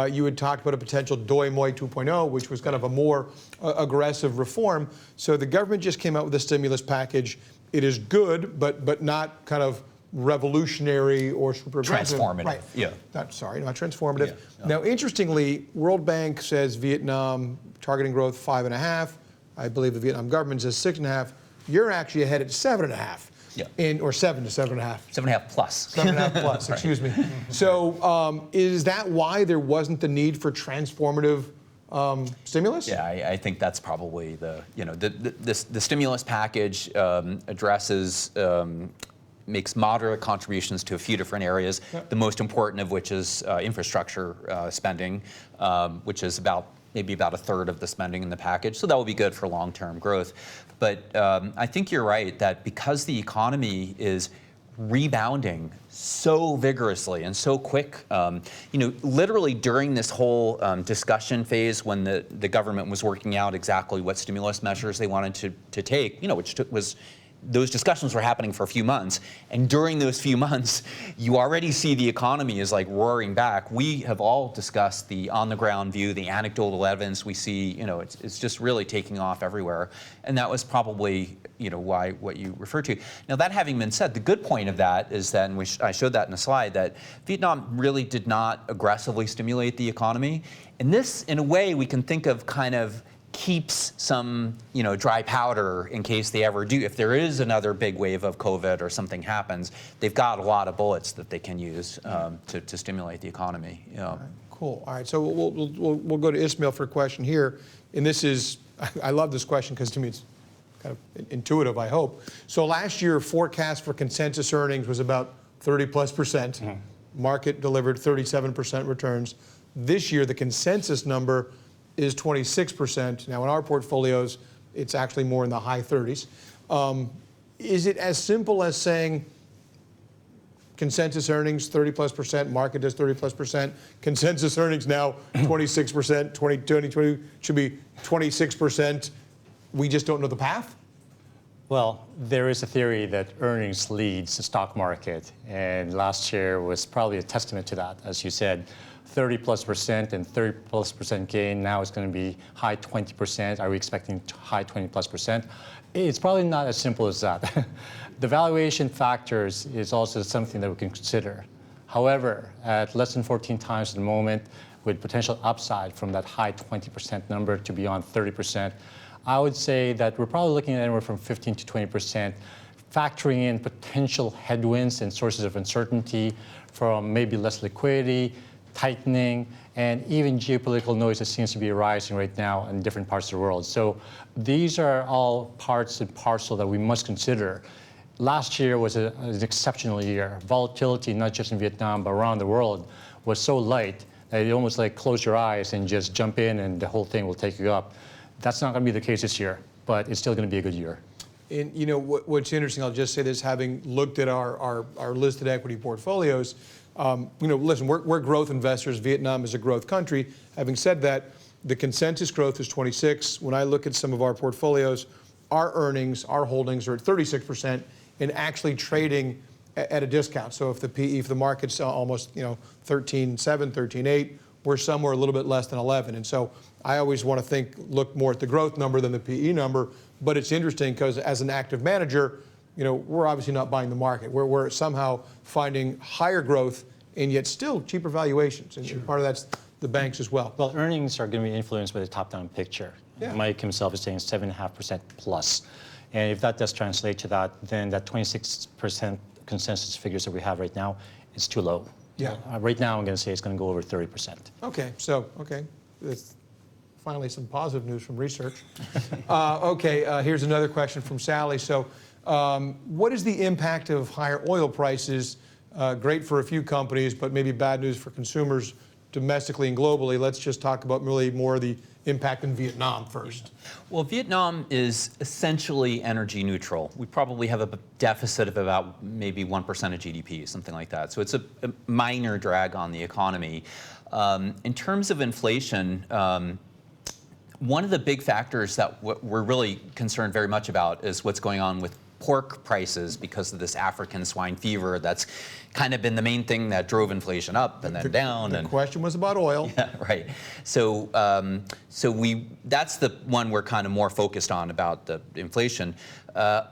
you had talked about a potential Doi Moi 2.0, which was kind of a more aggressive reform. So the government just came out with a stimulus package. It is good, but not kind of revolutionary or super aggressive. Transformative. Right. Yeah. Not transformative. Yeah. Now, interestingly, World Bank says Vietnam targeting growth 5.5. I believe the Vietnam government says 6.5. You're actually ahead at 7.5. Yeah. Or 7 to 7.5. 7.5 plus. 7.5 plus, excuse me. So is that why there wasn't the need for transformative stimulus? Yeah, I think that's probably the stimulus package addresses, makes moderate contributions to a few different areas, the most important of which is infrastructure spending, which is maybe about a third of the spending in the package. So that will be good for long-term growth. But I think you're right that because the economy is rebounding so vigorously and so quick, literally during this whole discussion phase when the government was working out exactly what stimulus measures they wanted to take, those discussions were happening for a few months, and during those few months, you already see the economy is like roaring back. We have all discussed the on-the-ground view, the anecdotal evidence we see. It's just really taking off everywhere, and that was probably why what you referred to. Now, that having been said, the good point of that is that, and I showed that in a slide, that Vietnam really did not aggressively stimulate the economy, and this, in a way, we can think of kind of keeps some dry powder in case they ever do. If there is another big wave of COVID or something happens, they've got a lot of bullets that they can use to stimulate the economy. All right, cool. All right, so we'll go to Ismael for a question here, and this is, I love this question because to me it's kind of intuitive, I hope. So last year, forecast for consensus earnings was about 30+%. Market delivered 37% returns. This year, the consensus number is 26%. Now, in our portfolios, it's actually more in the high 30s. Is it as simple as saying consensus earnings 30+%, market does 30+%, consensus earnings now 26%, 2020 should be 26%, we just don't know the path? Well, there is a theory that earnings leads the stock market, and last year was probably a testament to that. As you said, 30+% and 30+% gain. Now it's going to be high 20%. Are we expecting high 20+%? It's probably not as simple as that. The valuation factors is also something that we can consider. However, at less than 14 times at the moment, with potential upside from that high 20% number to beyond 30%, I would say that we're probably looking at anywhere from 15 to 20%, factoring in potential headwinds and sources of uncertainty from maybe less liquidity, tightening, and even geopolitical noise that seems to be arising right now in different parts of the world. So these are all parts and parcel that we must consider. Last year was an exceptional year. Volatility, not just in Vietnam, but around the world, was so light that it almost like close your eyes and just jump in and the whole thing will take you up. That's not going to be the case this year, but it's still going to be a good year. And what's interesting, I'll just say this, having looked at our listed equity portfolios, listen, we're growth investors. Vietnam is a growth country. Having said that, the consensus growth is 26. When I look at some of our portfolios, our earnings, our holdings are at 36% and actually trading at a discount. So if the market's almost 13.7, 13.8, we're somewhere a little bit less than 11. And so I always want to look more at the growth number than the PE number. But it's interesting because as an active manager, we're obviously not buying the market. We're somehow finding higher growth and yet still cheaper valuations. And part of that's the banks as well. Well, earnings are going to be influenced by the top-down picture. Yeah. Mike himself is saying 7.5% plus. And if that does translate to that, then that 26% consensus figures that we have right now is too low. Yeah. Right now, I'm going to say it's going to go over 30%. Okay, that's finally some positive news from research. Here's another question from Sally. So what is the impact of higher oil prices? Great for a few companies, but maybe bad news for consumers domestically and globally. Let's just talk about really more the impact in Vietnam first. Well, Vietnam is essentially energy neutral. We probably have a deficit of about maybe 1% of GDP, something like that. So it's a minor drag on the economy. In terms of inflation, one of the big factors that we're really concerned very much about is what's going on with pork prices because of this African swine fever. That's kind of been the main thing that drove inflation up and then down. The question was about oil. Yeah, right. So, that's the one we're kind of more focused on about the inflation.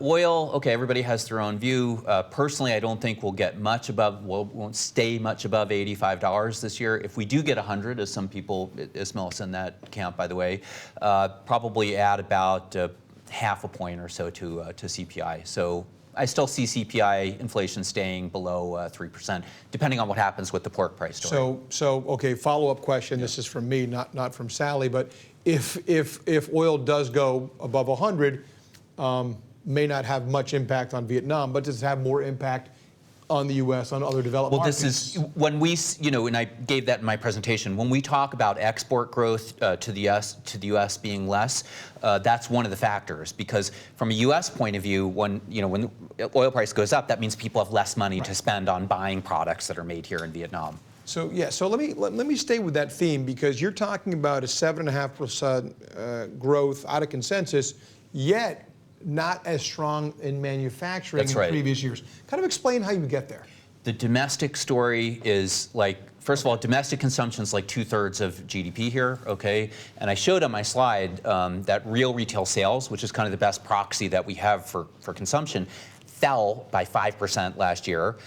Oil, okay, everybody has their own view. Personally, I don't think we'll get much above, won't stay much above $85 this year. If we do get 100, as some people, Ismael's in that camp, by the way, probably add about half a point or so to CPI. So I still see CPI inflation staying below 3%, depending on what happens with the pork price story. So okay, follow-up question. This is from me, not from Sally. But if oil does go above 100, may not have much impact on Vietnam, but does it have more impact on the U.S., on other developed markets? Well, this is when we, and I gave that in my presentation. When we talk about export growth to the U.S. being less, that's one of the factors. Because from a U.S. point of view, when the oil price goes up, that means people have less money to spend on buying products that are made here in Vietnam. So yeah, so let me stay with that theme, because you're talking about a 7.5% growth out of consensus, yet not as strong in manufacturing in previous years. Kind of explain how you get there. The domestic story is like, first of all, domestic consumption is like 2/3 of GDP here, okay? And I showed on my slide that real retail sales, which is kind of the best proxy that we have for consumption, fell by 5% last year.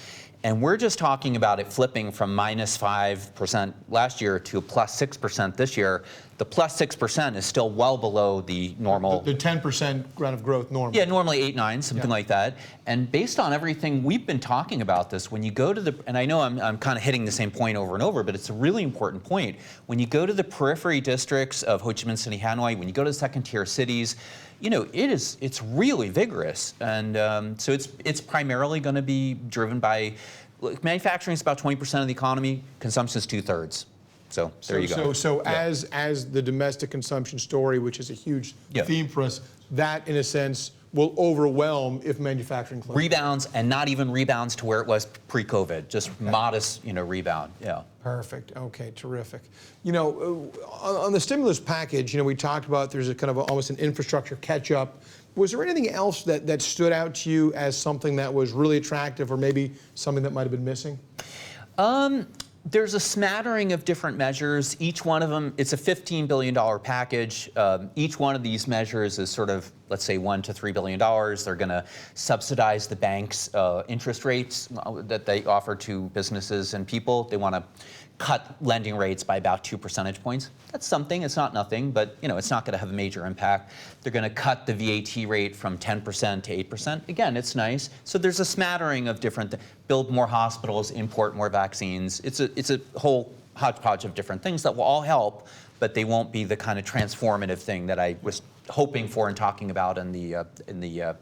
And we're just talking about it flipping from -5% last year to +6% this year. The +6% is still well below the normal. The 10% run of growth normally. Yeah, normally 8, 9, something like that. And based on everything we've been talking about this, when you go to the, and I know I'm kind of hitting the same point over and over, but it's a really important point. When you go to the periphery districts of Ho Chi Minh City, Hanoi, when you go to the second-tier cities, it's really vigorous. And so it's primarily going to be driven by, look, manufacturing is about 20% of the economy, consumption is 2/3. So there you go. So as the domestic consumption story, which is a huge theme for us, that in a sense will overwhelm if manufacturing closes. Rebounds, and not even rebounds to where it was pre-COVID, just modest, rebound. Yeah. Perfect. Okay, terrific. On the stimulus package, we talked about there's a kind of almost an infrastructure catch-up. Was there anything else that stood out to you as something that was really attractive, or maybe something that might have been missing? There's a smattering of different measures. Each one of them, it's a $15 billion package. Each one of these measures is sort of, let's say, $1 to $3 billion. They're going to subsidize the bank's interest rates that they offer to businesses and people. They want to cut lending rates by about 2 percentage points. That's something. It's not nothing, but it's not going to have a major impact. They're going to cut the VAT rate from 10% to 8%. Again, it's nice. So there's a smattering of different, build more hospitals, import more vaccines. It's a whole hodgepodge of different things that will all help, but they won't be the kind of transformative thing that I was hoping for and talking about in the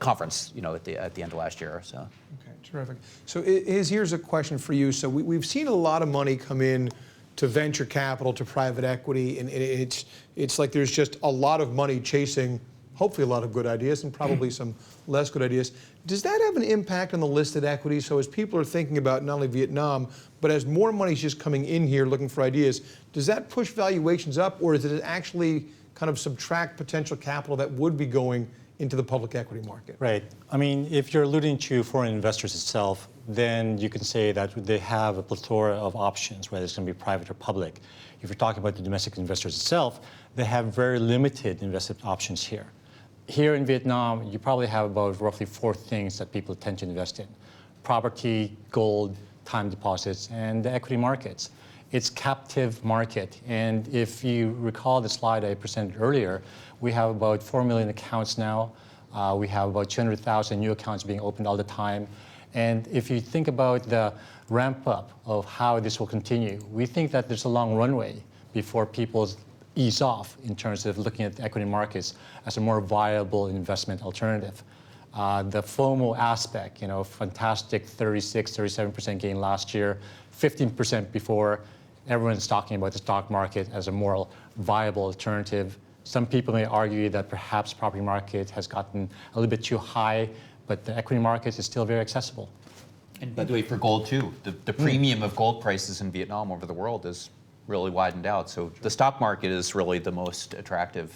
conference, at the end of last year. So. Okay, terrific. So here's a question for you. So we've seen a lot of money come in to venture capital, to private equity, and it's like there's just a lot of money chasing, hopefully, a lot of good ideas and probably some less good ideas. Does that have an impact on the listed equities? So as people are thinking about not only Vietnam, but as more money is just coming in here looking for ideas, does that push valuations up, or does it actually kind of subtract potential capital that would be going into the public equity market? Right. I mean, if you're alluding to foreign investors itself, then you can say that they have a plethora of options, whether it's going to be private or public. If you're talking about the domestic investors itself, they have very limited investment options here. Here in Vietnam, you probably have about roughly 4 things that people tend to invest in: property, gold, time deposits, and the equity markets. It's captive market. And if you recall the slide I presented earlier, we have about 4 million accounts now. We have about 200,000 new accounts being opened all the time. And if you think about the ramp up of how this will continue, we think that there's a long runway before people ease off in terms of looking at the equity markets as a more viable investment alternative. The FOMO aspect, fantastic 37% gain last year, 15% before. Everyone's talking about the stock market as a more viable alternative. Some people may argue that perhaps property market has gotten a little bit too high, but the equity market is still very accessible. And by the way, for gold too, the premium of gold prices in Vietnam over the world is really widened out. So the stock market is really the most attractive,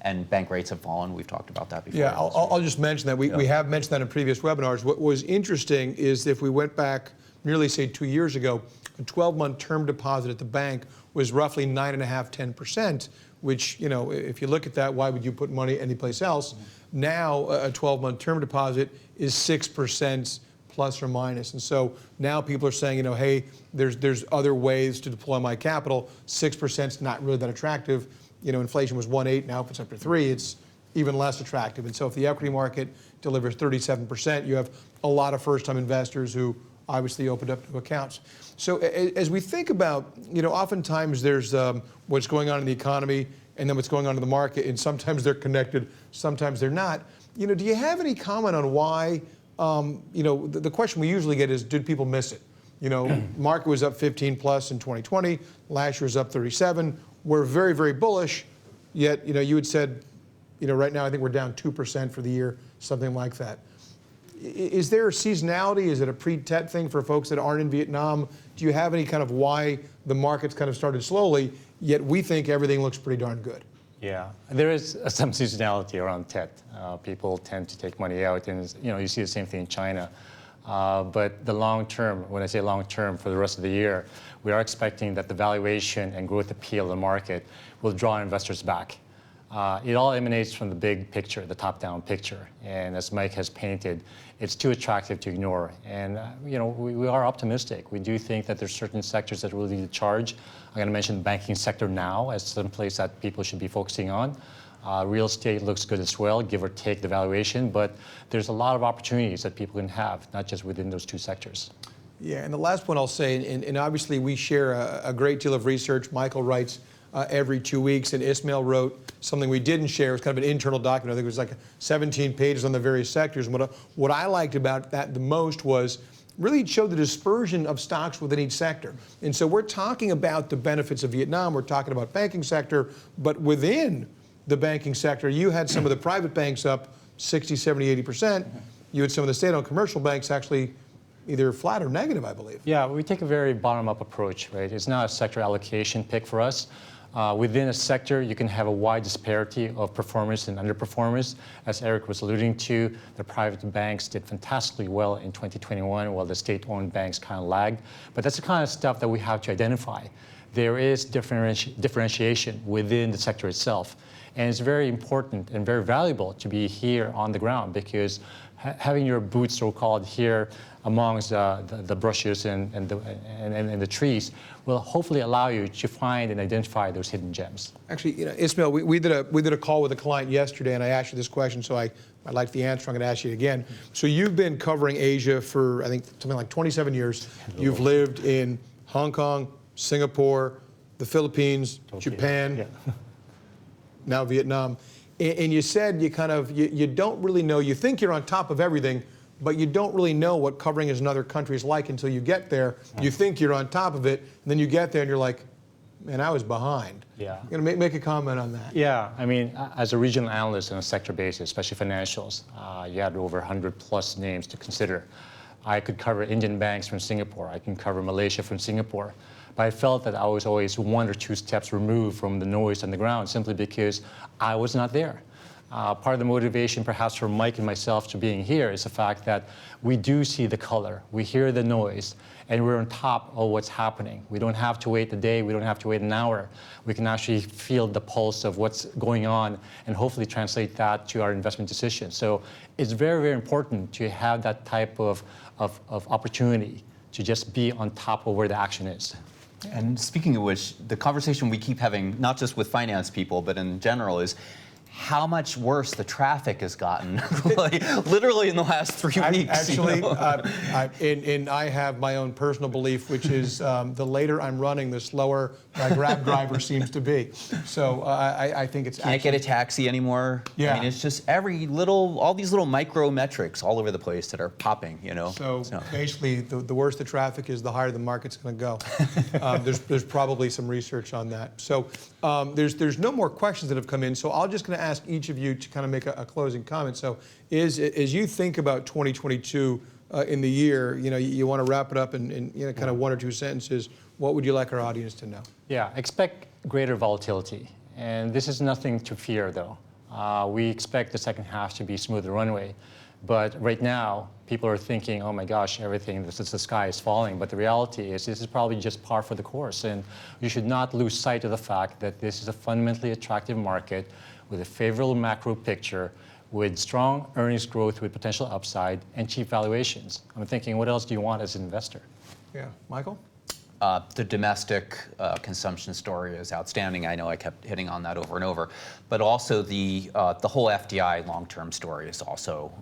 and bank rates have fallen. We've talked about that before. Yeah, I'll just mention that. We have mentioned that in previous webinars. What was interesting is if we went back nearly, say, 2 years ago, a 12-month term deposit at the bank was roughly 9.5%, 10%, which, you know, if you look at that, why would you put money anyplace else? Now, a 12-month term deposit is 6% plus or minus. And so now people are saying, you know, hey, there's other ways to deploy my capital. 6% is not really that attractive. You know, inflation was 1.8, now if it's up to 3, it's even less attractive. And so if the equity market delivers 37%, you have a lot of first-time investors who obviously opened up new accounts. So as we think about, you know, oftentimes there's what's going on in the economy and then what's going on in the market, and sometimes they're connected, sometimes they're not. You know, do you have any comment on why, you know, the question we usually get is, did people miss it? You know, market was up 15 plus in 2020, last year was up 37. We're very, very bullish, yet, you know, you had said, you know, right now I think we're down 2% for the year, something like that. Is there a seasonality? Is it a pre-Tet thing for folks that aren't in Vietnam? Do you have any kind of why the market's kind of started slowly, yet we think everything looks pretty darn good? Yeah, there is some seasonality around Tet. People tend to take money out, and you know, you see the same thing in China. But the long term, when I say long term, for the rest of the year, we are expecting that the valuation and growth appeal of the market will draw investors back. It all emanates from the big picture, the top-down picture. And as Mike has painted, it's too attractive to ignore. And you know, we are optimistic. We do think that there's certain sectors that really lead the charge. I'm going to mention the banking sector now as some place that people should be focusing on. Real estate looks good as well, give or take the valuation, but there's a lot of opportunities that people can have, not just within those two sectors. Yeah, and the last point I'll say, and obviously we share a great deal of research. Michael writes every 2 weeks, and Ismael wrote something we didn't share. It was kind of an internal document. I think it was like 17 pages on the various sectors. And what I liked about that the most was really it showed the dispersion of stocks within each sector. And so we're talking about the benefits of Vietnam, we're talking about banking sector, but within the banking sector, you had some of the private banks up 60, 70, 80%. You had some of the state-owned commercial banks actually either flat or negative, I believe. Yeah, we take a very bottom-up approach, right? It's not a sector allocation pick for us. Within a sector, you can have a wide disparity of performers and underperformers. As Eric was alluding to, the private banks did fantastically well in 2021, while the state-owned banks kind of lagged. But that's the kind of stuff that we have to identify. There is differentiation within the sector itself. And it's very important and very valuable to be here on the ground, because having your boots, so-called, here amongst the brushes and the trees will hopefully allow you to find and identify those hidden gems. Actually, you know, Ismael, we did a call with a client yesterday, and I asked you this question, so I like the answer. I'm going to ask you again. So you've been covering Asia for, I think, something like 27 years. You've lived in Hong Kong, Singapore, the Philippines, Japan, now Vietnam. And you said you don't really know, you think you're on top of everything, but you don't really know what covering as another country is like until you get there. You think you're on top of it, and then you get there and you're like, man, I was behind. Yeah. You're going to make a comment on that. Yeah, I mean, as a regional analyst on a sector basis, especially financials, you had over 100 plus names to consider. I could cover Indian banks from Singapore. I can cover Malaysia from Singapore. But I felt that I was always 1 or 2 steps removed from the noise on the ground, simply because I was not there. Part of the motivation, perhaps, for Mike and myself to being here is the fact that we do see the color, we hear the noise, and we're on top of what's happening. We don't have to wait a day, we don't have to wait an hour. We can actually feel the pulse of what's going on and hopefully translate that to our investment decisions. So it's very, very important to have that type of opportunity to just be on top of where the action is. And speaking of which, the conversation we keep having, not just with finance people, but in general, is how much worse the traffic has gotten, like, literally in the last 3 weeks. Actually, you know? and I have my own personal belief, which is the later I'm running, the slower my Grab driver seems to be. So I think it's Can't get a taxi anymore. Yeah. I mean, it's just all these little micro metrics all over the place that are popping, you know. So basically, the worse the traffic is, the higher the market's going to go. There's probably some research on that. So there's no more questions that have come in. So I'm just going to ask each of you to kind of make a closing comment. So as you think about 2022, in the year. You want to wrap it up in kind of one or two sentences. What would you like our audience to know? Yeah, expect greater volatility. And this is nothing to fear, though. We expect the second half to be smoother runway. But right now, people are thinking, oh my gosh, the sky is falling. But the reality is this is probably just par for the course. And you should not lose sight of the fact that this is a fundamentally attractive market with a favorable macro picture, with strong earnings growth with potential upside and cheap valuations. I'm thinking, what else do you want as an investor? Yeah, Michael? The domestic consumption story is outstanding. I know I kept hitting on that over and over, but also the whole FDI long-term story is also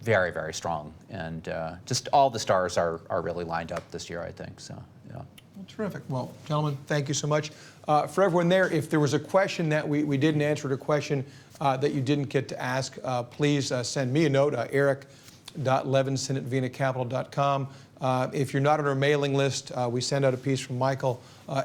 very, very strong, and just all the stars are really lined up this year, I think. So, yeah. Well, terrific. Well, gentlemen, thank you so much. For everyone there, if there was a question that we didn't answer, a question that you didn't get to ask, please send me a note, eric.levinson@VinaCapital.com. If you're not on our mailing list, we send out a piece from Michael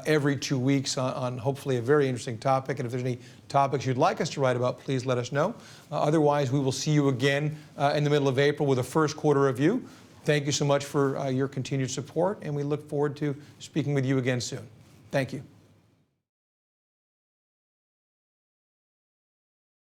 every 2 weeks on hopefully a very interesting topic. And if there's any topics you'd like us to write about, please let us know. Otherwise, we will see you again in the middle of April with a first quarter review. Thank you so much for your continued support, and we look forward to speaking with you again soon. Thank you.